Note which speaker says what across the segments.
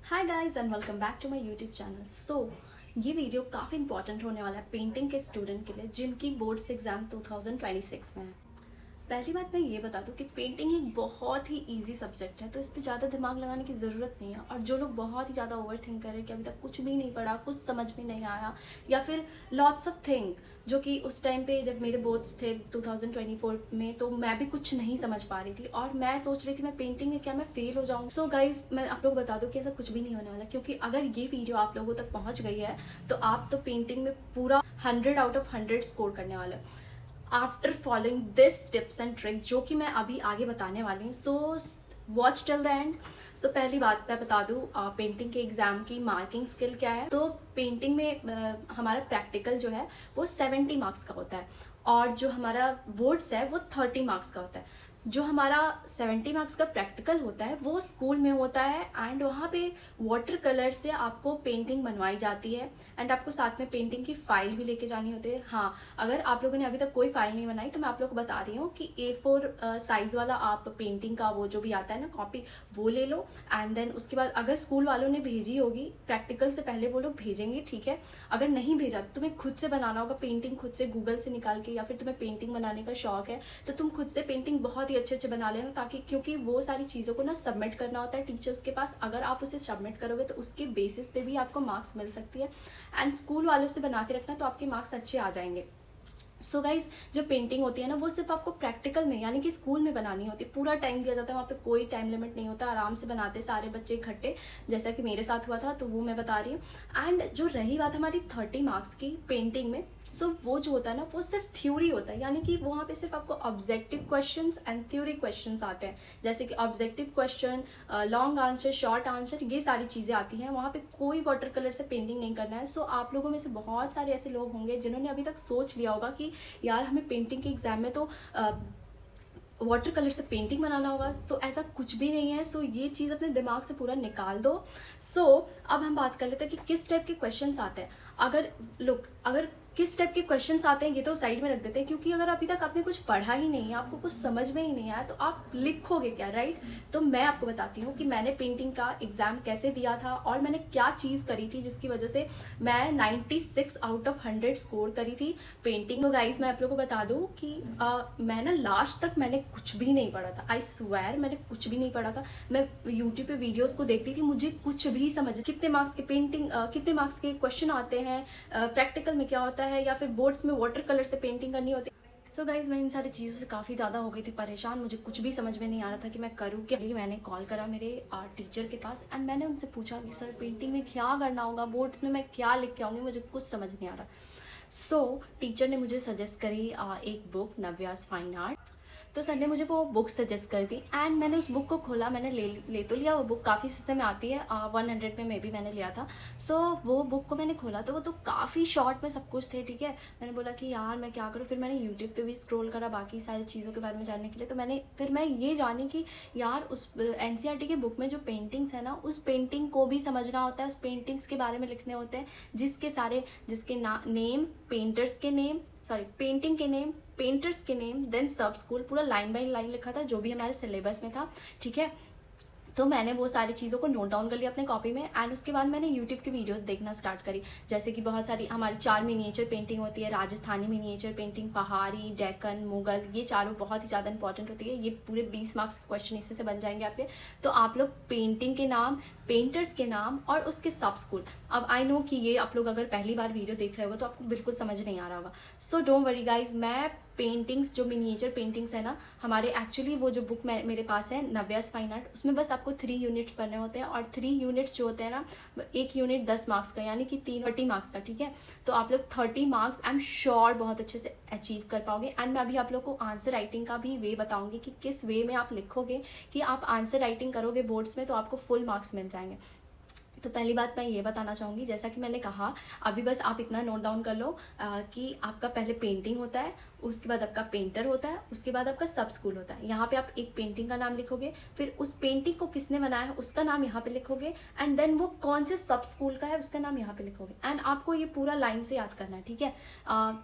Speaker 1: Hi guys and welcome back to my YouTube channel. ये video काफ़ी important होने वाला है पेंटिंग के स्टूडेंट के लिए जिनकी बोर्ड्स एग्जाम 2026 में है। पहली बात मैं ये बता दूं कि पेंटिंग एक बहुत ही इजी सब्जेक्ट है, तो इस पर ज़्यादा दिमाग लगाने की ज़रूरत नहीं है। और जो लोग बहुत ही ज़्यादा ओवर थिंक कर रहे हैं कि अभी तक कुछ भी नहीं पढ़ा, कुछ समझ में नहीं आया, या फिर लॉट्स ऑफ थिंग, जो कि उस टाइम पे जब मेरे बोर्ड्स थे 2024 में, तो मैं भी कुछ नहीं समझ पा रही थी और मैं सोच रही थी मैं पेंटिंग में क्या मैं फेल हो जाऊँ। सो गाइज, मैं आप लोग बता दूं कि ऐसा कुछ भी नहीं होने वाला, क्योंकि अगर ये वीडियो आप लोगों तक पहुँच गई है तो आप तो पेंटिंग में पूरा 100 आउट ऑफ 100 स्कोर करने वाले हो after following this tips and trick, जो कि मैं अभी आगे बताने वाली हूँ। So watch till the end. So पहली बात मैं बता दूँ पेंटिंग के एग्जाम की मार्किंग स्किल क्या है। तो पेंटिंग में हमारा प्रैक्टिकल जो है वो 70 मार्क्स का होता है और जो हमारा बोर्ड्स है वो 30 मार्क्स का होता है। जो हमारा 70 मार्क्स का प्रैक्टिकल होता है वो स्कूल में होता है एंड वहाँ पे वाटर कलर से आपको पेंटिंग बनवाई जाती है एंड आपको साथ में पेंटिंग की फाइल भी लेके जानी होती है। हाँ, अगर आप लोगों ने अभी तक कोई फाइल नहीं बनाई तो मैं आप लोग को बता रही हूँ कि A4 साइज वाला आप पेंटिंग का वो जो भी आता है ना कॉपी, वो ले लो। एंड देन उसके बाद अगर स्कूल वालों ने भेजी होगी प्रैक्टिकल से पहले, वो लोग भेजेंगे, ठीक है। अगर नहीं भेजा तो तुम्हें खुद से बनाना होगा पेंटिंग, खुद से गूगल से निकाल के, या फिर तुम्हें पेंटिंग बनाने का शौक है तो तुम खुद से पेंटिंग बहुत ही अच्छे अच्छे बना लेना, ताकि क्योंकि वो सारी चीज़ों को ना सबमिट करना होता है टीचर्स के पास। अगर आप उसे सबमिट करोगे तो उसके बेसिस पे भी आपको मार्क्स मिल सकती है एंड स्कूल वालों से बना के रखना तो आपके मार्क्स अच्छे आ जाएंगे। सो गाइज, जो पेंटिंग होती है ना वो सिर्फ आपको प्रैक्टिकल में यानी कि स्कूल में बनानी होती है। पूरा टाइम दिया जाता है, वहाँ पे कोई टाइम लिमिट नहीं होता, आराम से बनाते सारे बच्चे इकट्ठे, जैसा कि मेरे साथ हुआ था, तो वो मैं बता रही हूँ। एंड जो रही बात हमारी 30 मार्क्स की पेंटिंग में, सो वो जो होता है ना वो सिर्फ थ्योरी होता है, यानी कि वहाँ पे सिर्फ आपको objective questions and theory questions आते हैं, जैसे कि objective question, long answer, short answer, ये सारी चीज़ें आती हैं। वहाँ पे कोई वाटर कलर से पेंटिंग नहीं करना है। सो आप लोगों में से बहुत सारे ऐसे लोग होंगे जिन्होंने अभी तक सोच लिया होगा कि यार हमें पेंटिंग के एग्जाम में तो वाटर कलर से पेंटिंग बनाना होगा, तो ऐसा कुछ भी नहीं है। सो ये चीज़ अपने दिमाग से पूरा निकाल दो। सो अब हम बात कर लेते हैं कि किस टाइप के क्वेश्चंस आते हैं। अगर किस टाइप के क्वेश्चंस आते हैं ये तो साइड में रख देते हैं, क्योंकि अगर अभी तक आपने कुछ पढ़ा ही नहीं है, आपको कुछ समझ में ही नहीं आया, तो आप लिखोगे क्या, राइट। तो मैं आपको बताती हूँ कि मैंने पेंटिंग का एग्जाम कैसे दिया था और मैंने क्या चीज़ करी थी जिसकी वजह से मैं 96 आउट ऑफ 100 स्कोर करी थी पेंटिंग। तो गाइज, मैं आप लोगों को बता दूँ कि मैं ना लास्ट तक मैंने कुछ भी नहीं पढ़ा था। आई स्वेयर, मैंने कुछ भी नहीं पढ़ा था। मैं यूट्यूब पे वीडियोस को देखती थी, मुझे कुछ भी समझ, कितने मार्क्स के पेंटिंग, कितने मार्क्स के क्वेश्चन आते हैं, प्रैक्टिकल में क्या होता है, या फिर बोर्ड्स में वाटर कलर से पेंटिंग करनी होती है। सो गाइज, मैं इन सारी चीज़ों से काफ़ी ज़्यादा हो गई थी परेशान, मुझे कुछ भी समझ में नहीं आ रहा था कि मैं करूँ क्या। मैंने कॉल करा मेरे टीचर के पास एंड मैंने उनसे पूछा कि सर पेंटिंग में क्या करना होगा, बोर्ड्स में मैं क्या लिख के आऊँगी, मुझे कुछ समझ नहीं आ रहा। सो टीचर ने मुझे सजेस्ट करी एक बुक, नव्यास फाइन आर्ट। तो सर ने मुझे वो बुक सजेस्ट कर दी एंड मैंने उस बुक को खोला, मैंने ले तो लिया। वो बुक काफ़ी सस्ते में आती है, 100 में मे भी मैंने लिया था। सो वो बुक को मैंने खोला तो वो तो काफ़ी शॉर्ट में सब कुछ थे, ठीक है। मैंने बोला कि यार मैं क्या करूँ। फिर मैंने यूट्यूब पे भी स्क्रॉल करा बाकी सारी चीज़ों के बारे में जानने के लिए। तो मैं ये जानी कि यार उस NCERT के बुक में जो पेंटिंग्स है ना, उस पेंटिंग को भी समझना होता है, उस पेंटिंग्स के बारे में लिखने होते हैं, जिसके नेम, पेंटिंग के नेम, पेंटर्स के नेम, देन सब स्कूल, पूरा लाइन बाय लाइन लिखा था जो भी हमारे सिलेबस में था, ठीक है। तो मैंने वो सारी चीज़ों को नोट डाउन कर लिया अपने कॉपी में एंड उसके बाद मैंने यूट्यूब की वीडियोस देखना स्टार्ट करी। जैसे कि बहुत सारी हमारी 4 मिनिएचर पेंटिंग होती है, राजस्थानी मिनिएचर पेंटिंग, पहाड़ी, डेक्कन, मुगल, ये चारों बहुत ही ज़्यादा इंपॉर्टेंट होती है। ये पूरे 20 मार्क्स के क्वेश्चन इससे से बन जाएंगे आपके। तो आप लोग पेंटिंग के नाम, पेंटर्स के नाम और उसके सब स्कूल। अब आई नो कि ये आप लोग अगर पहली बार वीडियो देख रहे होगा तो आपको बिल्कुल समझ नहीं आ रहा होगा। सो डोंट वरी गाइज, मैं पेंटिंग्स, जो मिनिएचर पेंटिंग्स है ना हमारे, एक्चुअली वो जो बुक मेरे पास है नव्यास फाइन आर्ट, उसमें बस आपको 3 यूनिट्स पढ़ने होते हैं और 3 यूनिट्स जो होते हैं ना, एक यूनिट 10 मार्क्स का, यानी कि 30 मार्क्स का, ठीक है। तो आप लोग 30 मार्क्स आई एम श्योर बहुत अच्छे से अचीव कर पाओगे। एंड मैं अभी आप लोग को आंसर राइटिंग का भी वे बताऊंगी कि किस वे में आप लिखोगे कि आप आंसर राइटिंग करोगे बोर्ड्स में तो आपको फुल मार्क्स मिल जाएंगे। तो पहली बात मैं ये बताना चाहूँगी, जैसा कि मैंने कहा अभी, बस आप इतना नोट डाउन कर लो कि आपका पहले पेंटिंग होता है, उसके बाद आपका पेंटर होता है, उसके बाद आपका सब स्कूल होता है। यहाँ पे आप एक पेंटिंग का नाम लिखोगे, फिर उस पेंटिंग को किसने बनाया है उसका नाम यहाँ पे लिखोगे एंड देन वो कौन से सब स्कूल का है उसका नाम यहाँ पे लिखोगे एंड आपको ये पूरा लाइन से याद करना है, ठीक है।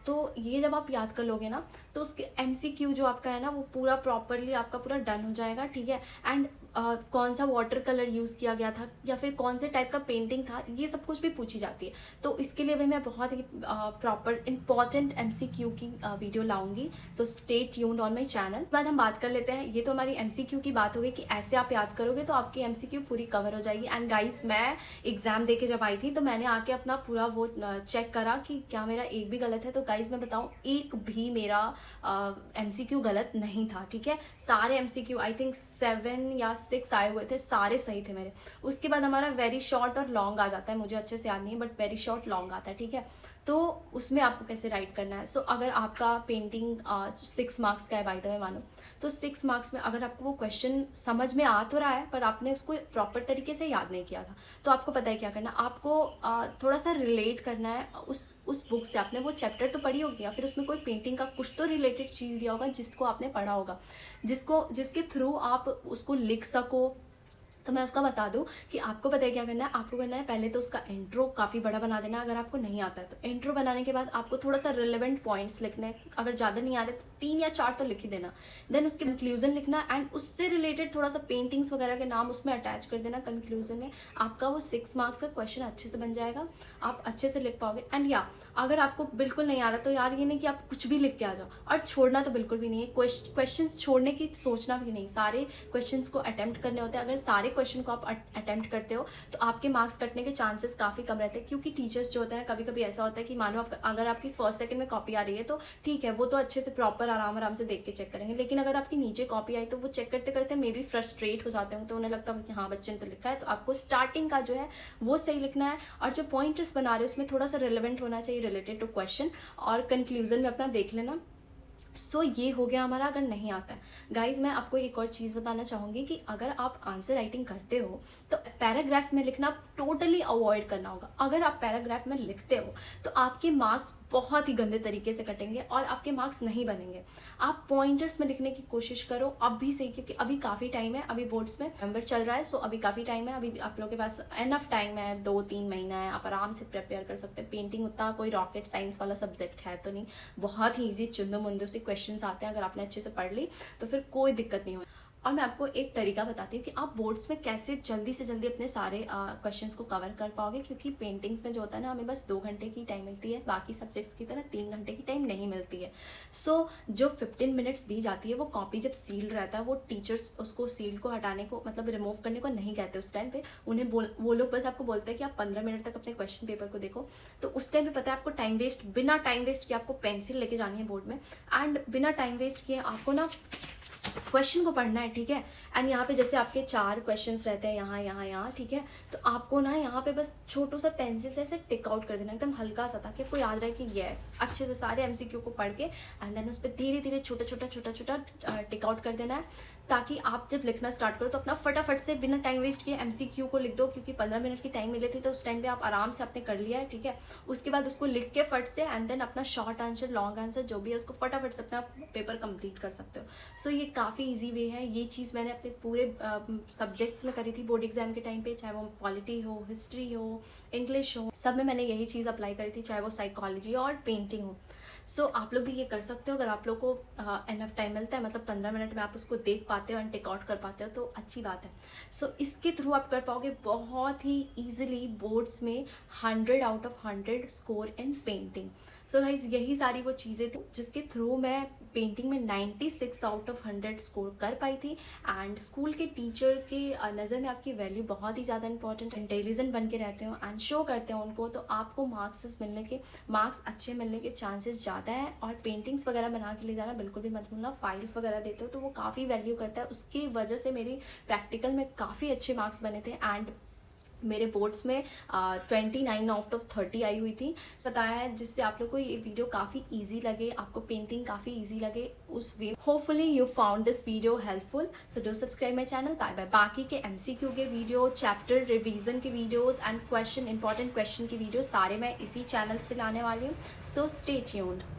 Speaker 1: तो ये जब आप याद कर लोगे ना तो उसके MCQ जो आपका है ना वो पूरा प्रॉपरली आपका पूरा डन हो जाएगा, ठीक है। एंड कौन सा वाटर कलर यूज़ किया गया था या फिर कौन से टाइप का पेंटिंग था, ये सब कुछ भी पूछी जाती है। तो इसके लिए भी मैं बहुत ही प्रॉपर इंपॉर्टेंट MCQ की वीडियो लाऊंगी। So stay tuned on my channel. बाद हम बात कर लेते हैं, ये तो हमारी MCQ की बात हो गई कि ऐसे आप याद करोगे तो आपकी MCQ पूरी कवर हो जाएगी। एंड गाइस, मैं एग्जाम दे के जब आई थी तो मैंने आके अपना पूरा वो चेक करा कि क्या मेरा एक भी गलत है। तो गाइस मैं बताऊं, एक भी मेरा MCQ गलत नहीं था, ठीक है। सारे MCQ आई थिंक 7 या 6 आए हुए थे, सारे सही थे मेरे। उसके बाद हमारा वेरी शॉर्ट और लॉन्ग आ जाता है, मुझे अच्छे से याद नहीं है बट वेरी शॉर्ट लॉन्ग आता है, ठीक है। तो उसमें आपको कैसे राइट करना है। सो अगर आपका पेंटिंग 6 मार्क्स का है बाय द वे मानो, तो 6 मार्क्स में अगर आपको वो क्वेश्चन समझ में आ तो रहा है पर आपने उसको प्रॉपर तरीके से याद नहीं किया था, तो आपको पता है क्या करना। आपको थोड़ा सा रिलेट करना है उस बुक से। आपने वो चैप्टर तो पढ़ी होगी या फिर उसमें कोई पेंटिंग का कुछ तो रिलेटेड चीज़ दिया होगा जिसको आपने पढ़ा होगा, जिसके थ्रू आप उसको लिख सको। तो मैं उसका बता दूं कि आपको पता है क्या करना है। आपको करना है पहले तो उसका इंट्रो काफ़ी बड़ा बना देना अगर आपको नहीं आता है तो। इंट्रो बनाने के बाद आपको थोड़ा सा रिलेवेंट पॉइंट्स लिखने हैं, अगर ज़्यादा नहीं आ रहे तो 3 या 4 तो लिख ही देना। देन उसके कंक्लूजन लिखना एंड उससे रिलेटेड थोड़ा सा पेंटिंग्स वगैरह के नाम उसमें अटैच कर देना कंक्लूजन में। आपका वो 6 मार्क्स का क्वेश्चन अच्छे से बन जाएगा, आप अच्छे से लिख पाओगे। एंड या अगर आपको बिल्कुल नहीं आ रहा तो यार ये नहीं कि आप कुछ भी लिख के आ जाओ, और छोड़ना तो बिल्कुल भी नहीं है। क्वेश्चन छोड़ने की सोचना भी नहीं, सारे क्वेश्चन को अटेम्प्ट करने होते हैं। अगर सारे क्वेश्चन को आप अटेम्प्ट करते हो तो आपके मार्क्स कटने के चांसेस काफ़ी कम रहते हैं, क्योंकि टीचर्स जो होते हैं कभी कभी ऐसा होता है कि मानो अगर आपकी फर्स्ट सेकंड में कॉपी आ रही है तो ठीक है, वो तो अच्छे से प्रॉपर आराम से देख के चेक करेंगे। लेकिन अगर आपकी नीचे कॉपी आई तो वो चेक करते करते मे बी फ्रस्ट्रेट हो जाते हैं, तो उन्हें लगता है कि हाँ बच्चे ने तो लिखा है। तो आपको स्टार्टिंग का जो है वो सही लिखना है, और जो पॉइंटर्स बना रहे हो उसमें थोड़ा सा रिलेवेंट होना चाहिए रिलेटेड टू क्वेश्चन, और कंक्लूजन में अपना देख लेना। सो ये हो गया हमारा अगर नहीं आता है। गाइज मैं आपको एक और चीज़ बताना चाहूँगी कि अगर आप आंसर राइटिंग करते हो तो पैराग्राफ में लिखना टोटली अवॉइड करना होगा। अगर आप पैराग्राफ में लिखते हो तो आपके मार्क्स बहुत ही गंदे तरीके से कटेंगे और आपके मार्क्स नहीं बनेंगे। आप पॉइंटर्स में लिखने की कोशिश करो अब भी सही, क्योंकि अभी काफ़ी टाइम है, अभी बोर्ड्स में नवंबर चल रहा है। सो अभी काफ़ी टाइम है, अभी आप लोगों के पास एनफ टाइम है, 2-3 महीना है, आप आराम से प्रिपेयर कर सकते हैं। पेंटिंग उतना कोई रॉकेट साइंस वाला सब्जेक्ट है तो नहीं, बहुत ही ईजी चुंदो मुंदो से क्वेश्चंस आते हैं। अगर आपने अच्छे से पढ़ ली तो फिर कोई दिक्कत नहीं हो। और मैं आपको एक तरीका बताती हूँ कि आप बोर्ड्स में कैसे जल्दी से जल्दी अपने सारे क्वेश्चंस को कवर कर पाओगे, क्योंकि पेंटिंग्स में जो होता है ना, हमें बस 2 घंटे की टाइम मिलती है, बाकी सब्जेक्ट्स की तरह 3 घंटे की टाइम नहीं मिलती है। सो जो 15 मिनट्स दी जाती है वो कॉपी जब सील्ड रहता है, वो टीचर्स उसको सील्ड को हटाने को मतलब रिमूव करने को नहीं कहते उस टाइम पे। उन्हें वो लोग बस आपको बोलते हैं कि आप 15 मिनट तक अपने क्वेश्चन पेपर को देखो। तो उस टाइम पे पता है आपको टाइम वेस्ट, बिना टाइम वेस्ट किए आपको पेंसिल लेके जानी है बोर्ड में, एंड बिना टाइम वेस्ट किए आपको ना क्वेश्चन को पढ़ना है, ठीक है। एंड यहाँ पे जैसे आपके 4 क्वेश्चंस रहते हैं यहाँ, ठीक है। तो आपको ना यहाँ पे बस छोटू सा पेंसिल से ऐसे टिक आउट कर देना, एकदम हल्का सा, ताकि आपको याद रहे कि यस, अच्छे से सारे MCQ को पढ़ के एंड देन उस पर धीरे धीरे छोटा टिक आउट कर देना है, ताकि आप जब लिखना स्टार्ट करो तो अपना फटाफट से बिना टाइम वेस्ट किए MCQ को लिख दो। क्योंकि 15 मिनट की टाइम मिली थी तो उस टाइम पे आप आराम से आपने कर लिया है, ठीक है। उसके बाद उसको लिख के फट से एंड देन अपना शॉर्ट आंसर, लॉन्ग आंसर जो भी है उसको फटाफट से अपना पेपर कंप्लीट कर सकते हो। सो ये काफ़ी ईजी वे है। ये चीज़ मैंने अपने पूरे सब्जेक्ट्स में करी थी बोर्ड एग्जाम के टाइम पे, चाहे वो पॉलिटी हो, हिस्ट्री हो, इंग्लिश हो, सब में मैंने यही चीज़ अप्लाई करी थी, चाहे वो साइकोलॉजी और पेंटिंग हो। सो आप लोग भी ये कर सकते हो अगर आप लोग को एनफ टाइम मिलता है, मतलब 15 मिनट में आप उसको देख पाते हो एंड टेक आउट कर पाते हो तो अच्छी बात है। सो इसके थ्रू आप कर पाओगे बहुत ही ईजिली बोर्ड्स में 100 out of 100 score in painting. So guys यही सारी वो चीज़ें थी जिसके थ्रू मैं पेंटिंग में 96 आउट ऑफ 100 स्कोर कर पाई थी। एंड स्कूल के टीचर के नज़र में आपकी वैल्यू बहुत ही ज़्यादा इंपॉर्टेंट है। इंटेलिजेंट बन के रहते हो एंड शो करते हो उनको, तो आपको मार्क्स अच्छे मिलने के चांसेस ज़्यादा है। और पेंटिंग्स वगैरह बना के ले जाना बिल्कुल भी मत भूलना। फाइल्स वगैरह देते हो तो वो काफ़ी वैल्यू करता है, उसकी वजह से मेरी प्रैक्टिकल में काफ़ी अच्छे मार्क्स बने थे। एंड मेरे बोर्ड्स में 29 आउट ऑफ 30 आई हुई थी। बताया है जिससे आप लोग को ये वीडियो काफ़ी इजी लगे, आपको पेंटिंग काफ़ी इजी लगे उस way. Hopefully you found this video helpful, so do subscribe my channel. Bye bye. बाकी के MCQ के वीडियो, चैप्टर रिवीजन के वीडियोज़ एंड इंपॉर्टेंट क्वेश्चन की वीडियो सारे मैं इसी चैनल्स पे लाने वाली हूँ। So stay tuned.